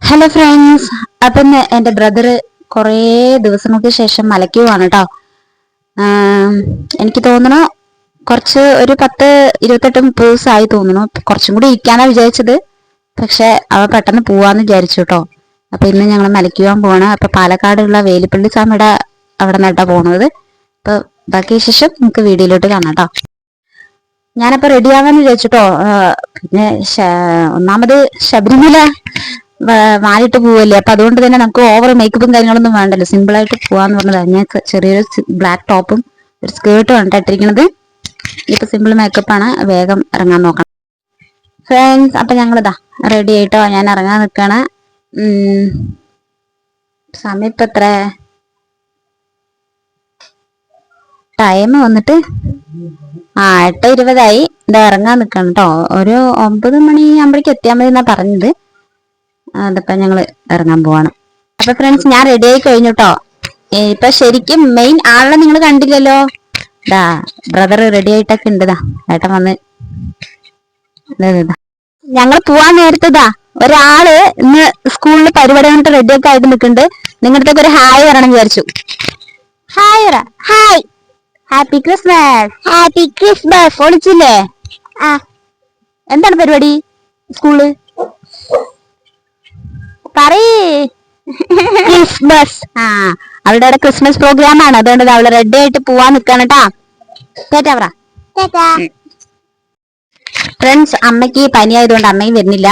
Hello friends, അപ്പം എൻ്റെ brother കുറേ ദിവസങ്ങൾക്ക് ശേഷം മലയ്ക്ക് പോവാണ് കേട്ടോ. എനിക്ക് തോന്നണു ഒരു 10, 28, 30 ദിവസമായി തോന്നുന്നു. കുറച്ചും കൂടി ഇരിക്കാനാ വിചാരിച്ചത്, പക്ഷെ അവ പെട്ടെന്ന് പോവാന്ന് വിചാരിച്ചു കേട്ടോ. അപ്പൊ ഇന്ന് ഞങ്ങൾ മലയ്ക്ക് പോകാൻ പോവാണ്. അപ്പൊ പാലക്കാടുള്ള വേലിപ്പള്ളി സ്വാമിയുടെ അവിടെ നിന്നാട്ടാ പോണത്. അപ്പൊ ബാക്കി ശേഷം നമുക്ക് വീഡിയോയിലോട്ട് കാണാം കേട്ടോ. ഞാനപ്പോ റെഡി ആവാന്ന് വിചാരിച്ചിട്ടോ. പിന്നെ ഒന്നാമത് ശബരിമല മാലിട്ട് പോവല്ലേ, അപ്പൊ അതുകൊണ്ട് തന്നെ നമുക്ക് ഓവർ മേക്കപ്പും കാര്യങ്ങളൊന്നും വേണ്ടല്ലോ, സിമ്പിൾ ആയിട്ട് പോവാന്ന് പറഞ്ഞത്. ഞാൻ ചെറിയൊരു ബ്ലാക്ക് ടോപ്പും ഒരു സ്കേർട്ടും ആണ് ഇട്ടിരിക്കുന്നത്. ഇപ്പൊ സിമ്പിൾ മേക്കപ്പാണ്, വേഗം ഇറങ്ങാൻ നോക്കണം ഫ്രണ്ട്സ്. അപ്പൊ ഞങ്ങളിതാ റെഡി ആയിട്ടോ, ഞാൻ ഇറങ്ങാൻ നിൽക്കാണ്. സമയം ഇപ്പൊ എത്ര, ടൈം വന്നിട്ട് 8:20 ഇതാ ഇറങ്ങാൻ നിൽക്കണം കേട്ടോ. ഒരു 9 മണിയാകുമ്പോഴേക്കും എത്തിയാൽ മതി എന്നാ പറഞ്ഞത്. അതിപ്പോ ഞങ്ങള് ഇറങ്ങാൻ പോവാണ്. അപ്പൊ ഫ്രണ്ട്സ്, ഞാൻ റെഡി ആയി കഴിഞ്ഞു കേട്ടോ. ഇപ്പൊ ശരിക്കും മെയിൻ ആളിനെ നിങ്ങൾ കണ്ടില്ലല്ലോ. ഇതാ ബ്രദർ റെഡി ആയിട്ടൊക്കെ ഉണ്ട്. ഏട്ടൻ വന്ന് ഞങ്ങൾ പോവാൻ നേരത്തേതാ ഒരാള് ഇന്ന് സ്കൂളിൽ പരിപാടി കണ്ടിട്ട് റെഡി ഒക്കെ ആയിട്ട് നിൽക്കുന്നുണ്ട്. നിങ്ങളുടെ ഒരു ഹായ് പറയണം വിചാരിച്ചു. Hi hi, happy Christmas. Happy Christmas. പൊളിച്ചില്ലേ? എന്താണ് പരിപാടി സ്കൂളില്? ക്രിസ്മസ്. അവളുടെ അവിടെ ക്രിസ്മസ് പ്രോഗ്രാം ആണ്, അതുകൊണ്ട് അവള് റെഡി ആയിട്ട് പോവാൻ നിക്കാണ് കേട്ടാ. ഫ്രണ്ട്സ്, അമ്മയ്ക്ക് പനി ആയതുകൊണ്ട് അമ്മയും വരുന്നില്ല.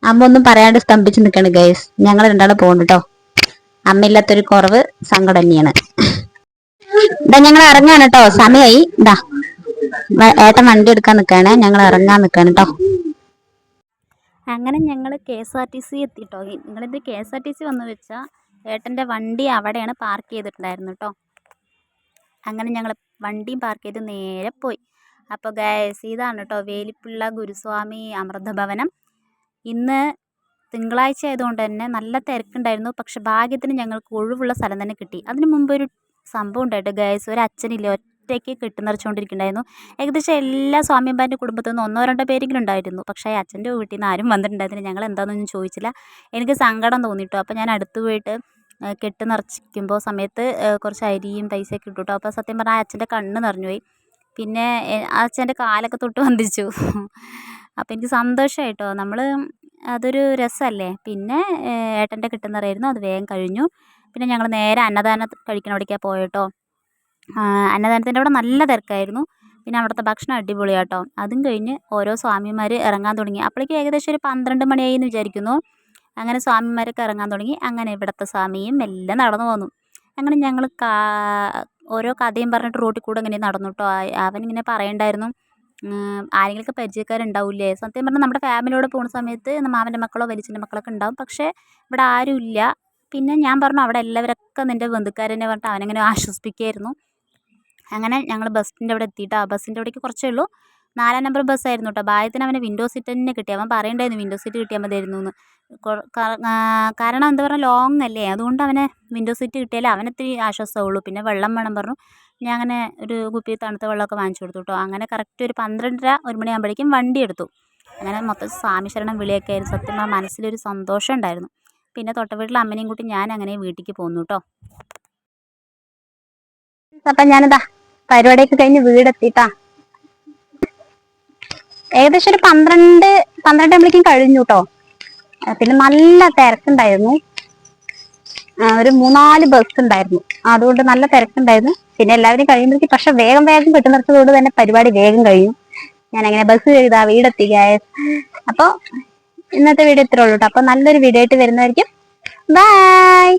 അമ്മ ഒന്നും പറയാണ്ട് സ്തംഭിച്ച് നിക്കാണ് ഗൈസ്. ഞങ്ങൾ രണ്ടാളും പോകുന്നു കേട്ടോ. അമ്മയില്ലാത്തൊരു കുറവ് സങ്കടം തന്നെയാണ്. ഞങ്ങൾ ഇറങ്ങാണ് കേട്ടോ, സമയായി. ഏട്ടൻ വണ്ടി എടുക്കാൻ നിക്കാണ്, ഞങ്ങൾ ഇറങ്ങാൻ നിക്കാണ് കേട്ടോ. അങ്ങനെ ഞങ്ങൾ KSRTC എത്തിട്ടോ. നിങ്ങളിത് KSRTC വന്നു വെച്ചാൽ ഏട്ടൻ്റെ വണ്ടി അവിടെയാണ് പാർക്ക് ചെയ്തിട്ടുണ്ടായിരുന്നു കേട്ടോ. അങ്ങനെ ഞങ്ങൾ വണ്ടിയും പാർക്ക് ചെയ്ത് നേരെ പോയി. അപ്പോൾ ഗൈസ്, ഇതാണ് കേട്ടോ വേലിപ്പിള്ള ഗുരുസ്വാമി അമൃതഭവനം. ഇന്ന് തിങ്കളാഴ്ച ആയതുകൊണ്ട് തന്നെ നല്ല തിരക്കുണ്ടായിരുന്നു. പക്ഷെ ഭാഗ്യത്തിന് ഞങ്ങൾക്ക് ഒഴിവുള്ള സ്ഥലം തന്നെ കിട്ടി. അതിന് മുമ്പ് ഒരു സംഭവം ഉണ്ടായിട്ട് ഗൈസ്, ഒരു അച്ഛനില്ല, ഒറ്റയ്ക്ക് കെട്ടുനിറച്ചുകൊണ്ടിരിക്കുന്നുണ്ടായിരുന്നു. ഏകദേശം എല്ലാ സ്വാമിമാരുടെ കുടുംബത്തിൽ നിന്ന് 1-2 പേരെങ്കിലും ഉണ്ടായിരുന്നു. പക്ഷേ അച്ഛൻ്റെ വീട്ടിൽ നിന്ന് ആരും വന്നിട്ടുണ്ടായിരുന്നില്ല. ഞങ്ങൾ എന്താണെന്നൊന്നും ചോദിച്ചില്ല. എനിക്ക് സങ്കടം തോന്നിട്ടോ. അപ്പോൾ ഞാൻ അടുത്ത് പോയിട്ട് കെട്ട് നിറച്ചിരിക്കുമ്പോൾ സമയത്ത് കുറച്ച് അരിയും പൈസയൊക്കെ ഇട്ടു കേട്ടോ. അപ്പോൾ സത്യം പറഞ്ഞാൽ അച്ഛൻ്റെ കണ്ണ് നിറഞ്ഞുപോയി. പിന്നെ അച്ഛൻ്റെ കാലൊക്കെ തൊട്ട് വന്ദിച്ചു. അപ്പോൾ എനിക്ക് സന്തോഷമായിട്ടോ. അതൊരു രസമല്ലേ. പിന്നെ ഏട്ടൻ്റെ കെട്ടുനിറയായിരുന്നു, അത് വേഗം കഴിഞ്ഞു. പിന്നെ ഞങ്ങൾ നേരെ അന്നദാനം കഴിക്കണവിടേക്കാണ് പോയിട്ടോ. അന്നദാനത്തിൻ്റെ അവിടെ നല്ല തിരക്കായിരുന്നു. പിന്നെ അവിടുത്തെ ഭക്ഷണം അടിപൊളിയാട്ടോ. അതും കഴിഞ്ഞ് ഓരോ സ്വാമിമാർ ഇറങ്ങാൻ തുടങ്ങി. അപ്പോഴേക്കും ഏകദേശം ഒരു 12 മണിയായി എന്ന് വിചാരിക്കുന്നു. അങ്ങനെ സ്വാമിമാരൊക്കെ ഇറങ്ങാൻ തുടങ്ങി. അങ്ങനെ ഇവിടുത്തെ സ്വാമിയും എല്ലാം നടന്നു പോന്നു. അങ്ങനെ ഞങ്ങൾ ഓരോ കഥയും പറഞ്ഞിട്ട് റോട്ടിൽ കൂടെ ഇങ്ങനെ നടന്നു കേട്ടോ. അവനിങ്ങനെ പറയണ്ടായിരുന്നു, ആരെങ്കിലുമൊക്കെ പരിചയക്കാരുണ്ടാവില്ലേ. സത്യം പറഞ്ഞാൽ നമ്മുടെ ഫാമിലിയോടെ പോകുന്ന സമയത്ത് മാമൻ്റെ മക്കളോ വലിച്ചൻ്റെ മക്കളൊക്കെ ഉണ്ടാവും. പക്ഷേ ഇവിടെ ആരുമില്ല. പിന്നെ ഞാൻ പറഞ്ഞു അവിടെ എല്ലാവരൊക്കെ നിൻ്റെ ബന്ധുക്കാരെന്നെ പറഞ്ഞിട്ട് അവനങ്ങനെ ആശ്വസിപ്പിക്കുകയായിരുന്നു. അങ്ങനെ ഞങ്ങൾ ബസ്സിൻ്റെ അവിടെ എത്തിയിട്ട്, ബസ്സിൻ്റെ അവിടേക്ക് കുറച്ചേ ഉള്ളൂ. 4-ാം നമ്പർ ബസ്സായിരുന്നു കേട്ടോ. ഭാഗ്യത്തിന് അവന് വിൻഡോ സീറ്റ് തന്നെ കിട്ടി. അവൻ പറയണ്ടായിരുന്നു വിൻഡോ സീറ്റ് കിട്ടിയാൽ മതിയായിരുന്നു എന്ന്. കാരണം എന്താ പറയുക, ലോങ് അല്ലേ, അതുകൊണ്ട് അവനെ വിൻഡോ സീറ്റ് കിട്ടിയാലേ അവനത്തിരി ആശ്വാസമുള്ളൂ. പിന്നെ വെള്ളം വേണം പറഞ്ഞു. ഞാൻ അങ്ങനെ ഒരു കുപ്പി തണുത്ത വെള്ളമൊക്കെ വാങ്ങിച്ചു കൊടുത്തു കേട്ടോ. അങ്ങനെ കറക്റ്റ് ഒരു 12:30-1 മണിയാകുമ്പോഴേക്കും വണ്ടി എടുത്തു. അങ്ങനെ മൊത്തം സ്വാമി ശരണം വിളിയൊക്കെ ആയിരുന്നു. സത്യം പറഞ്ഞാൽ മനസ്സിലൊരു സന്തോഷം ഉണ്ടായിരുന്നു. പിന്നെ തൊട്ട വീട്ടിലെ അമ്മനെയും കൂട്ടി ഞാൻ അങ്ങനെ വീട്ടിലേക്ക് പോന്നു കേട്ടോ. അപ്പം ഞാനിതാ പരിപാടിയൊക്കെ കഴിഞ്ഞ് വീടെത്തിട്ടാ. ഏകദേശം ഒരു 12 ആകുമ്പോഴേക്കും കഴിഞ്ഞു കേട്ടോ. പിന്നെ നല്ല തിരക്കുണ്ടായിരുന്നു. ഒരു 3-4 ബസ് ഉണ്ടായിരുന്നു, അതുകൊണ്ട് നല്ല തിരക്കുണ്ടായിരുന്നു. പിന്നെ എല്ലാവരും കഴിയുമ്പോഴേക്കും പക്ഷെ വേഗം കെട്ടുനിർത്തതുകൊണ്ട് തന്നെ പരിപാടി വേഗം കഴിയും. ഞാൻ അങ്ങനെ ബസ് ചെയ്താ വീടെത്തി ഗൈസ്. അപ്പോൾ ഇന്നത്തെ വീഡിയോ ഇത്രേ ഉള്ളൂ കേട്ടോ. അപ്പോൾ നല്ലൊരു വീഡിയോ ആയിട്ട് വരുന്നതായിരിക്കും. ബൈ.